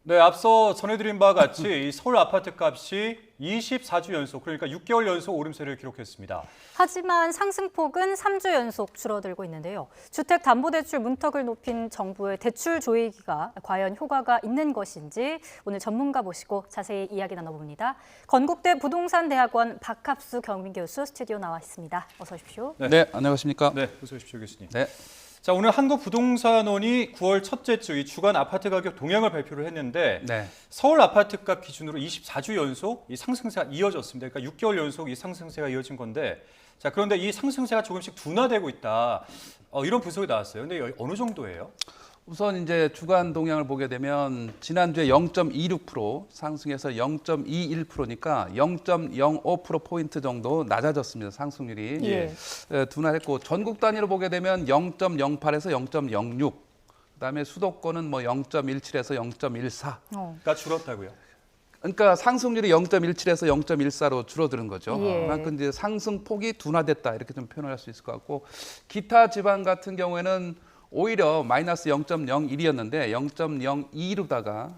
네, 앞서 전해드린 바와 같이 이 서울 아파트 값이 24주 연속, 그러니까 6개월 연속 오름세를 기록했습니다. 하지만 상승폭은 3주 연속 줄어들고 있는데요. 주택담보대출 문턱을 높인 정부의 대출 조이기가 과연 효과가 있는 것인지 오늘 전문가 모시고 자세히 이야기 나눠봅니다. 건국대 부동산대학원 박합수 경민교수 스튜디오 나와 있습니다. 어서 오십시오. 네, 안녕하십니까? 네, 어서 오십시오, 교수님. 네. 자, 오늘 한국부동산원이 9월 첫째 주 이 주간 아파트 가격 동향을 발표를 했는데 네. 서울 아파트값 기준으로 24주 연속 이 상승세가 이어졌습니다. 그러니까 6개월 연속 이 상승세가 이어진 건데, 자, 그런데 이 상승세가 조금씩 둔화되고 있다. 이런 분석이 나왔어요. 근데 어느 정도예요? 우선 이제 주간 동향을 보게 되면 지난주에 0.26% 상승해서 0.21%니까 0.05% 포인트 정도 낮아졌습니다. 상승률이. 예. 둔화했고 전국 단위로 보게 되면 0.08에서 0.06. 그다음에 수도권은 뭐 0.17에서 0.14. 그러니까 줄었다고요? 그러니까 상승률이 0.17에서 0.14로 줄어드는 거죠. 예. 그만큼 이제 상승폭이 둔화됐다 이렇게 좀 표현할 수 있을 것 같고, 기타 지방 같은 경우에는 오히려 마이너스 0.01이었는데 0.02로다가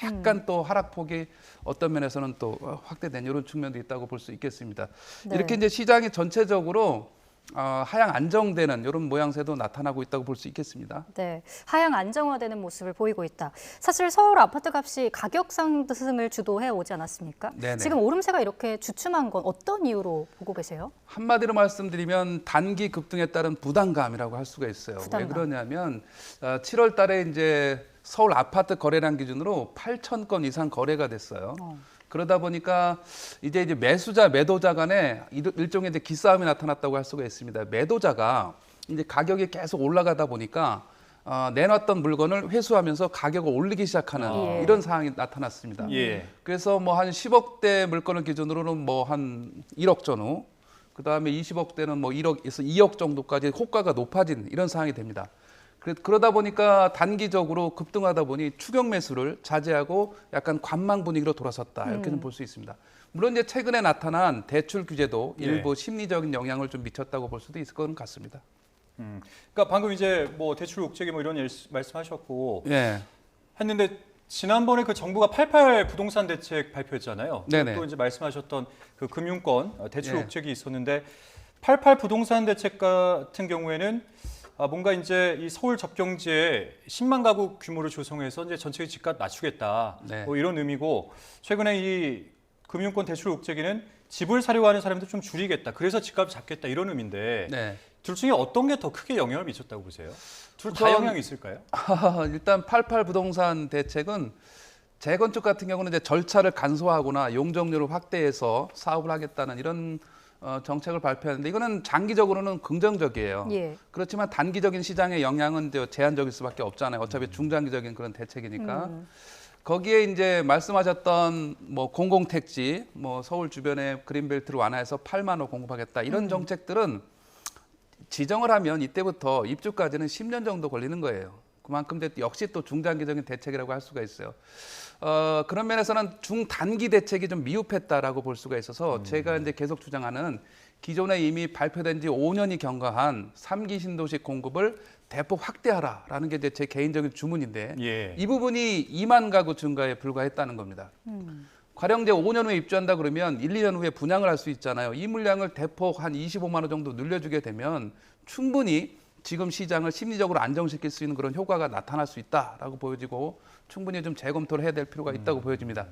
약간 또 하락폭이 어떤 면에서는 또 확대된 이런 측면도 있다고 볼 수 있겠습니다. 네. 이렇게 이제 시장이 전체적으로 하향 안정되는 이런 모양새도 나타나고 있다고 볼 수 있겠습니다. 네, 하향 안정화되는 모습을 보이고 있다. 사실 서울 아파트 값이 가격 상승을 주도해 오지 않았습니까? 네네. 지금 오름세가 이렇게 주춤한 건 어떤 이유로 보고 계세요? 한마디로 말씀드리면 단기 급등에 따른 부담감이라고 할 수가 있어요. 부담감. 왜 그러냐면 7월 달에 이제 서울 아파트 거래량 기준으로 8천 건 이상 거래가 됐어요. 그러다 보니까 이제 매수자, 매도자 간에 일종의 이제 기싸움이 나타났다고 할 수가 있습니다. 매도자가 이제 가격이 계속 올라가다 보니까 내놨던 물건을 회수하면서 가격을 올리기 시작하는 예. 이런 상황이 나타났습니다. 예. 그래서 뭐 한 10억대 물건을 기준으로는 뭐 한 1억 전후, 그 다음에 20억대는 뭐 1억에서 2억 정도까지 호가가 높아진 이런 상황이 됩니다. 그러다 보니까 단기적으로 급등하다 보니 추격 매수를 자제하고 약간 관망 분위기로 돌아섰다 이렇게 좀 볼 수 있습니다. 물론 이제 최근에 나타난 대출 규제도 예. 일부 심리적인 영향을 좀 미쳤다고 볼 수도 있을 것 같습니다. 그러니까 방금 이제 뭐 대출 옥죄기 뭐 이런 말씀하셨고 예. 했는데 지난번에 그 정부가 88 부동산 대책 발표했잖아요. 네네. 또 이제 말씀하셨던 그 금융권 대출 예. 옥죄기 있었는데 88 부동산 대책 같은 경우에는 뭔가 이제 이 서울 접경지에 10만 가구 규모를 조성해서 이제 전체 집값 낮추겠다. 네. 뭐 이런 의미고, 최근에 이 금융권 대출 옥죄기는 집을 사려고 하는 사람들 좀 줄이겠다. 그래서 집값 잡겠다 이런 의미인데 네. 둘 중에 어떤 게 더 크게 영향을 미쳤다고 보세요? 둘 다 우선- 영향이 있을까요? 일단 88 부동산 대책은 재건축 같은 경우는 이제 절차를 간소화하거나 용적률을 확대해서 사업을 하겠다는 이런 정책을 발표하는데, 이거는 장기적으로는 긍정적이에요. 예. 그렇지만 단기적인 시장의 영향은 이제 제한적일 수밖에 없잖아요. 어차피 중장기적인 그런 대책이니까. 거기에 이제 말씀하셨던 뭐 공공택지, 뭐 서울 주변에 그린벨트를 완화해서 8만 호 공급하겠다 이런 정책들은 지정을 하면 이때부터 입주까지는 10년 정도 걸리는 거예요. 그만큼 역시 또 중장기적인 대책이라고 할 수가 있어요. 그런 면에서는 중단기 대책이 좀 미흡했다라고 볼 수가 있어서 제가 이제 계속 주장하는 기존에 이미 발표된 지 5년이 경과한 3기 신도시 공급을 대폭 확대하라라는 게 제 개인적인 주문인데, 예. 이 부분이 2만 가구 증가에 불과했다는 겁니다. 가령 이제 5년 후에 입주한다 그러면 1, 2년 후에 분양을 할 수 있잖아요. 이 물량을 대폭 한 25만 원 정도 늘려주게 되면 충분히 지금 시장을 심리적으로 안정시킬 수 있는 그런 효과가 나타날 수 있다라고 보여지고, 충분히 좀 재검토를 해야 될 필요가 있다고 보여집니다.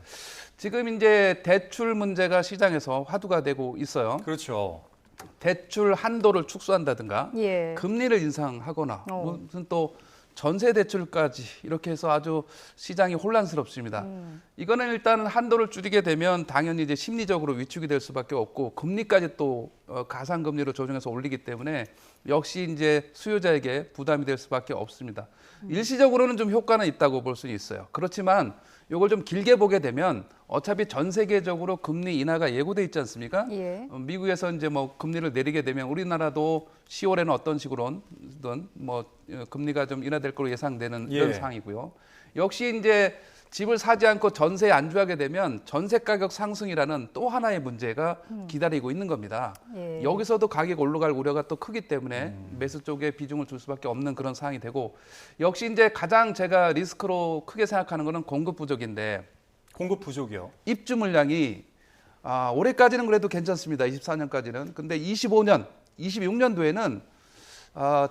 지금 이제 대출 문제가 시장에서 화두가 되고 있어요. 그렇죠. 대출 한도를 축소한다든가 예. 금리를 인상하거나 무슨 또 전세 대출까지 이렇게 해서 아주 시장이 혼란스럽습니다. 이거는 일단 한도를 줄이게 되면 당연히 이제 심리적으로 위축이 될 수밖에 없고, 금리까지 또 가상금리로 조정해서 올리기 때문에 역시 이제 수요자에게 부담이 될 수밖에 없습니다. 일시적으로는 좀 효과는 있다고 볼 수 있어요. 그렇지만 이걸 좀 길게 보게 되면 어차피 전 세계적으로 금리 인하가 예고돼 있지 않습니까? 예. 미국에서 이제 뭐 금리를 내리게 되면 우리나라도 10월에는 어떤 식으로든 뭐 금리가 좀 인하될 걸로 예상되는 이런 예. 상황이고요. 역시 이제 집을 사지 않고 전세에 안주하게 되면 전세 가격 상승이라는 또 하나의 문제가 기다리고 있는 겁니다. 예. 여기서도 가격 올라갈 우려가 또 크기 때문에 매수 쪽에 비중을 줄 수밖에 없는 그런 상황이 되고, 역시 이제 가장 제가 리스크로 크게 생각하는 거는 공급 부족인데, 공급 부족이요. 입주 물량이 올해까지는 그래도 괜찮습니다. 24년까지는. 근데 25년, 26년도에는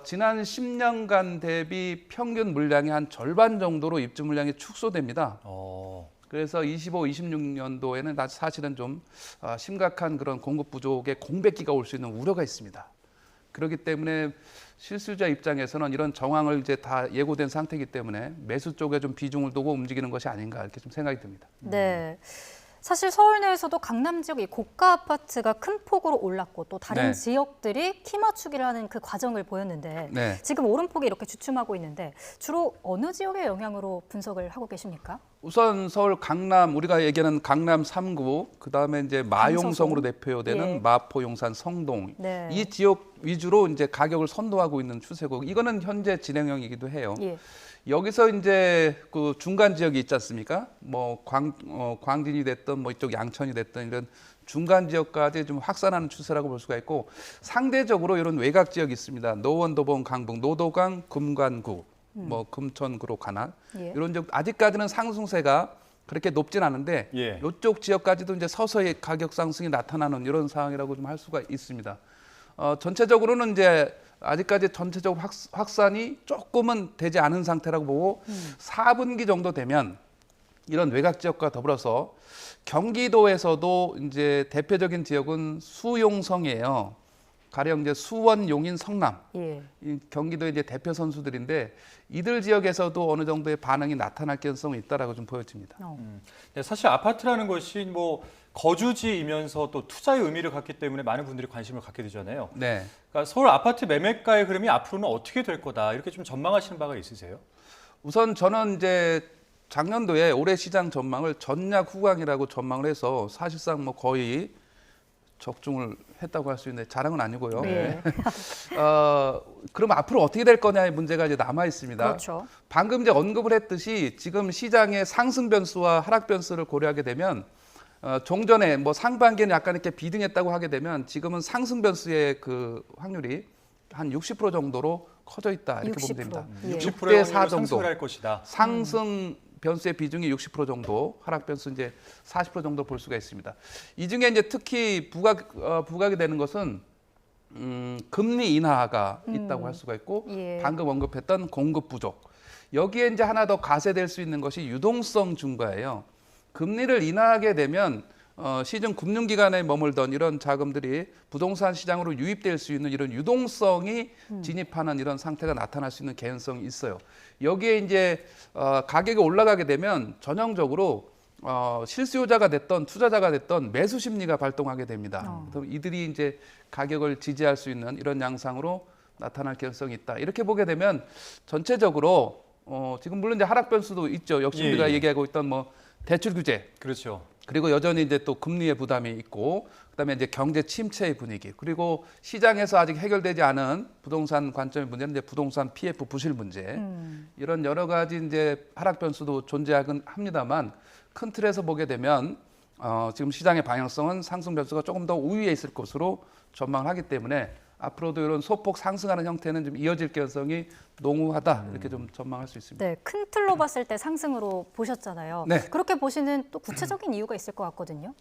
지난 10년간 대비 평균 물량이 한 절반 정도로 입주 물량이 축소됩니다. 그래서 25, 26년도에는 사실은 좀 심각한 그런 공급 부족의 공백기가 올 수 있는 우려가 있습니다. 그렇기 때문에 실수요자 입장에서는 이런 정황을 이제 다 예고된 상태이기 때문에 매수 쪽에 좀 비중을 두고 움직이는 것이 아닌가 이렇게 좀 생각이 듭니다. 네. 사실 서울 내에서도 강남 지역 이 고가 아파트가 큰 폭으로 올랐고 또 다른 네. 지역들이 키 맞추기를 하는 그 과정을 보였는데 네. 지금 오름폭이 이렇게 주춤하고 있는데 주로 어느 지역의 영향으로 분석을 하고 계십니까? 우선 서울 강남, 우리가 얘기하는 강남 3구, 그다음에 이제 마용성으로 대표되는 예. 마포, 용산, 성동, 네. 이 지역 위주로 이제 가격을 선도하고 있는 추세고, 이거는 현재 진행형이기도 해요. 예. 여기서 이제 그 중간 지역이 있지 않습니까? 뭐 광진이 됐든 뭐 이쪽 양천이 됐든 이런 중간 지역까지 좀 확산하는 추세라고 볼 수가 있고, 상대적으로 이런 외곽 지역이 있습니다. 노원, 도봉, 강북, 노도강, 금관구, 뭐 금천구로 가나 예. 이런 지역 아직까지는 상승세가 그렇게 높진 않은데, 예. 이쪽 지역까지도 이제 서서히 가격 상승이 나타나는 이런 상황이라고 좀 할 수가 있습니다. 전체적으로는 이제 아직까지 전체적 확산이 조금은 되지 않은 상태라고 보고 4분기 정도 되면 이런 외곽 지역과 더불어서 경기도에서도 이제 대표적인 지역은 수용성이에요. 가령 이제 수원, 용인, 성남, 예. 이 경기도의 이제 대표 선수들인데, 이들 지역에서도 어느 정도의 반응이 나타날 가능성이 있다라고 좀 보여집니다. 네, 사실 아파트라는 것이 뭐 거주지이면서 또 투자의 의미를 갖기 때문에 많은 분들이 관심을 갖게 되잖아요. 네. 그러니까 서울 아파트 매매가의 흐름이 앞으로는 어떻게 될 거다 이렇게 좀 전망하시는 바가 있으세요? 우선 저는 이제 작년도에 올해 시장 전망을 전략 후광이라고 전망을 해서 사실상 뭐 거의 적중을 했다고 할 수 있는데 자랑은 아니고요. 네. 그럼 앞으로 어떻게 될 거냐의 문제가 이제 남아 있습니다. 그렇죠. 방금 이제 언급을 했듯이 지금 시장의 상승 변수와 하락 변수를 고려하게 되면 종전에 뭐 상반기에는 약간 이렇게 비등했다고 하게 되면 지금은 상승 변수의 그 확률이 한 60% 정도로 커져 있다 이렇게 60%. 보면 됩니다. 예. 6대 4 정도 상승을 할 것이다. 상승 변수의 비중이 60% 정도, 하락 변수 이제 40% 정도 볼 수가 있습니다. 이 중에 이제 특히 부각이 되는 것은 금리 인하가 있다고 할 수가 있고, 예. 방금 언급했던 공급 부족. 여기에 이제 하나 더 가세될 수 있는 것이 유동성 증가예요. 금리를 인하하게 되면 시중 금융기관에 머물던 이런 자금들이 부동산 시장으로 유입될 수 있는 이런 유동성이 진입하는 이런 상태가 나타날 수 있는 개연성이 있어요. 여기에 이제 가격이 올라가게 되면 전형적으로 실수요자가 됐던 투자자가 됐던 매수 심리가 발동하게 됩니다. 그럼 이들이 이제 가격을 지지할 수 있는 이런 양상으로 나타날 개연성이 있다. 이렇게 보게 되면 전체적으로 지금 물론 이제 하락 변수도 있죠. 역시 예, 우리가 예. 얘기하고 있던 뭐 대출 규제, 그렇죠. 그리고 여전히 이제 또 금리의 부담이 있고, 그다음에 이제 경제 침체의 분위기, 그리고 시장에서 아직 해결되지 않은 부동산 관점의 문제는 이제 부동산 PF 부실 문제, 이런 여러 가지 이제 하락 변수도 존재하긴 합니다만, 큰 틀에서 보게 되면 지금 시장의 방향성은 상승 변수가 조금 더 우위에 있을 것으로 전망을 하기 때문에 앞으로도 이런 소폭 상승하는 형태는 좀 이어질 가능성이 농후하다 이렇게 좀 전망할 수 있습니다. 네, 큰 틀로 봤을 때 상승으로 보셨잖아요. 네. 그렇게 보시는 또 구체적인 이유가 있을 것 같거든요.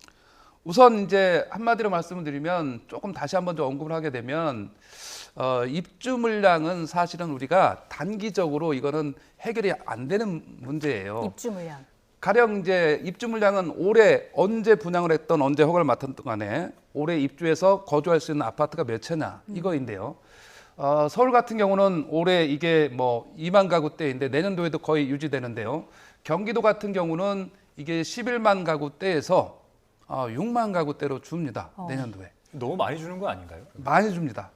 우선 이제 한마디로 말씀을 드리면, 조금 다시 한번 좀 언급을 하게 되면 입주 물량은 사실은 우리가 단기적으로 이거는 해결이 안 되는 문제예요. 입주 물량. 가령 이제 입주 물량은 올해 언제 분양을 했던 언제 허가를 맡았던 간에 올해 입주해서 거주할 수 있는 아파트가 몇 채냐 이거인데요. 서울 같은 경우는 올해 이게 뭐 2만 가구대인데 내년도에도 거의 유지되는데요. 경기도 같은 경우는 이게 11만 가구대에서 6만 가구대로 줍니다. 내년도에. 너무 많이 주는 거 아닌가요? 많이 줍니다.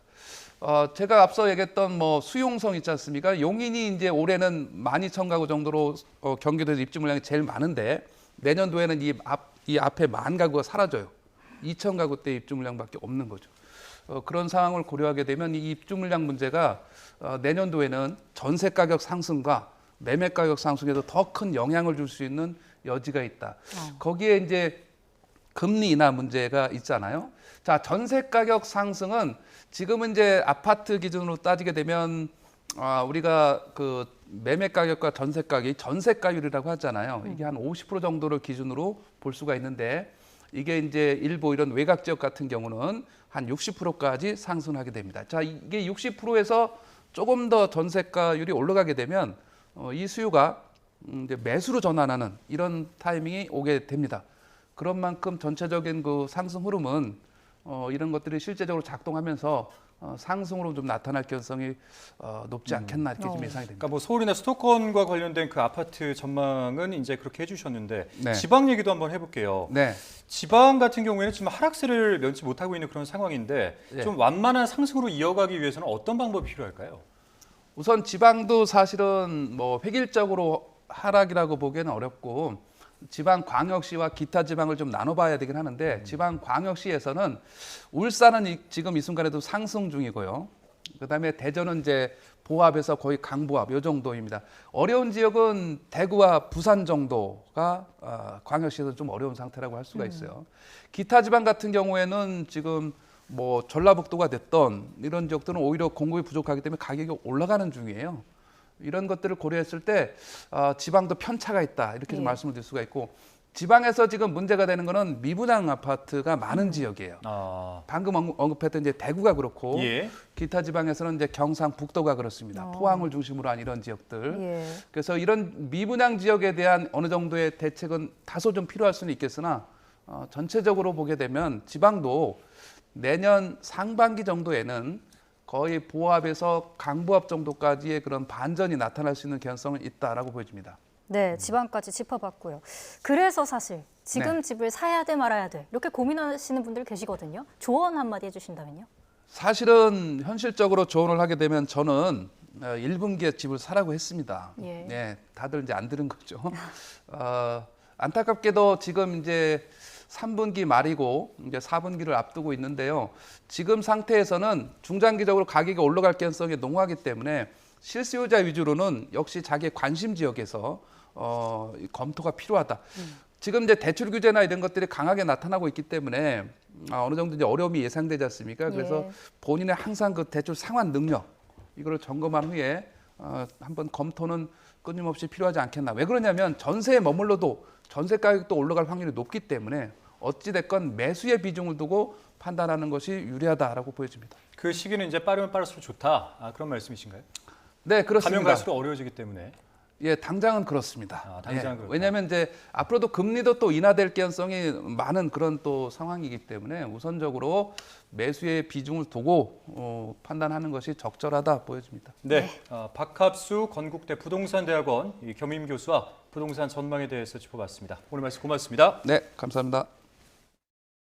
제가 앞서 얘기했던 뭐 수용성 있지 않습니까? 용인이 이제 올해는 12,000가구 정도로 경기도에서 입주 물량이 제일 많은데, 내년도에는 이 앞에 10,000가구가 사라져요. 2,000가구대 입주 물량밖에 없는 거죠. 그런 상황을 고려하게 되면 이 입주 물량 문제가 내년도에는 전세 가격 상승과 매매 가격 상승에도 더 큰 영향을 줄 수 있는 여지가 있다. 거기에 이제 금리 인하 문제가 있잖아요. 자, 전세 가격 상승은 지금은 이제 아파트 기준으로 따지게 되면 우리가 그 매매 가격과 전세 가격이 전세가율이라고 하잖아요. 이게 한 50% 정도를 기준으로 볼 수가 있는데 이게 이제 일부 이런 외곽 지역 같은 경우는 한 60%까지 상승하게 됩니다. 자, 이게 60%에서 조금 더 전세가율이 올라가게 되면 이 수요가 이제 매수로 전환하는 이런 타이밍이 오게 됩니다. 그런 만큼 전체적인 그 상승 흐름은 이런 것들이 실제적으로 작동하면서 상승으로 좀 나타날 가능성이 높지 않겠나 이렇게 좀 예상이 됩니다. 그러니까 뭐 서울이나 수도권과 관련된 그 아파트 전망은 이제 그렇게 해주셨는데 네. 지방 얘기도 한번 해볼게요. 네. 지방 같은 경우에는 지금 하락세를 면치 못하고 있는 그런 상황인데 네. 좀 완만한 상승으로 이어가기 위해서는 어떤 방법이 필요할까요? 우선 지방도 사실은 뭐 획일적으로 하락이라고 보기에는 어렵고 지방 광역시와 기타 지방을 좀 나눠봐야 되긴 하는데 지방 광역시에서는 울산은 지금 이 순간에도 상승 중이고요. 그다음에 대전은 이제 보합에서 거의 강보합 요 정도입니다. 어려운 지역은 대구와 부산 정도가 광역시에서 좀 어려운 상태라고 할 수가 있어요. 기타 지방 같은 경우에는 지금 뭐 전라북도가 됐던 이런 지역들은 오히려 공급이 부족하기 때문에 가격이 올라가는 중이에요. 이런 것들을 고려했을 때 지방도 편차가 있다 이렇게 좀 말씀을 드릴 수가 있고 지방에서 지금 문제가 되는 거는 미분양 아파트가 많은 지역이에요. 방금 언급했던 이제 대구가 그렇고 예. 기타 지방에서는 이제 경상북도가 그렇습니다. 포항을 중심으로 한 이런 지역들. 예. 그래서 이런 미분양 지역에 대한 어느 정도의 대책은 다소 좀 필요할 수는 있겠으나 전체적으로 보게 되면 지방도 내년 상반기 정도에는 거의 보합에서 강보합 정도까지의 그런 반전이 나타날 수 있는 가능성은 있다라고 보여집니다. 네, 지방까지 짚어봤고요. 그래서 사실 지금 네. 집을 사야 돼 말아야 돼 이렇게 고민하시는 분들 계시거든요. 조언 한마디 해주신다면요? 사실은 현실적으로 조언을 하게 되면 저는 1분기에 집을 사라고 했습니다. 예. 네, 다들 이제 안 들은 거죠. 안타깝게도 지금 이제 3분기 말이고 이제 4분기를 앞두고 있는데요. 지금 상태에서는 중장기적으로 가격이 올라갈 가능성이 농후하기 때문에 실수요자 위주로는 역시 자기의 관심 지역에서 검토가 필요하다. 지금 이제 대출 규제나 이런 것들이 강하게 나타나고 있기 때문에 어느 정도 이제 어려움이 예상되지 않습니까? 그래서 예. 본인의 항상 그 대출 상환 능력 이거를 점검한 후에 한번 검토는 끊임없이 필요하지 않겠나. 왜 그러냐면 전세에 머물러도 전세 가격도 올라갈 확률이 높기 때문에 어찌 됐건 매수의 비중을 두고 판단하는 것이 유리하다라고 보여집니다. 그 시기는 이제 빠르면 빠를수록 좋다. 그런 말씀이신가요? 네, 그렇습니다. 가면 갈수록 어려워지기 때문에. 예, 당장은 그렇습니다. 당장은 그렇다. 왜냐하면 이제 앞으로도 금리도 또 인하될 가능성이 많은 그런 또 상황이기 때문에 우선적으로 매수의 비중을 두고 판단하는 것이 적절하다 보여집니다. 네, 박합수 건국대 부동산대학원 겸임 교수와 부동산 전망에 대해서 짚어봤습니다. 오늘 말씀 고맙습니다. 네, 감사합니다.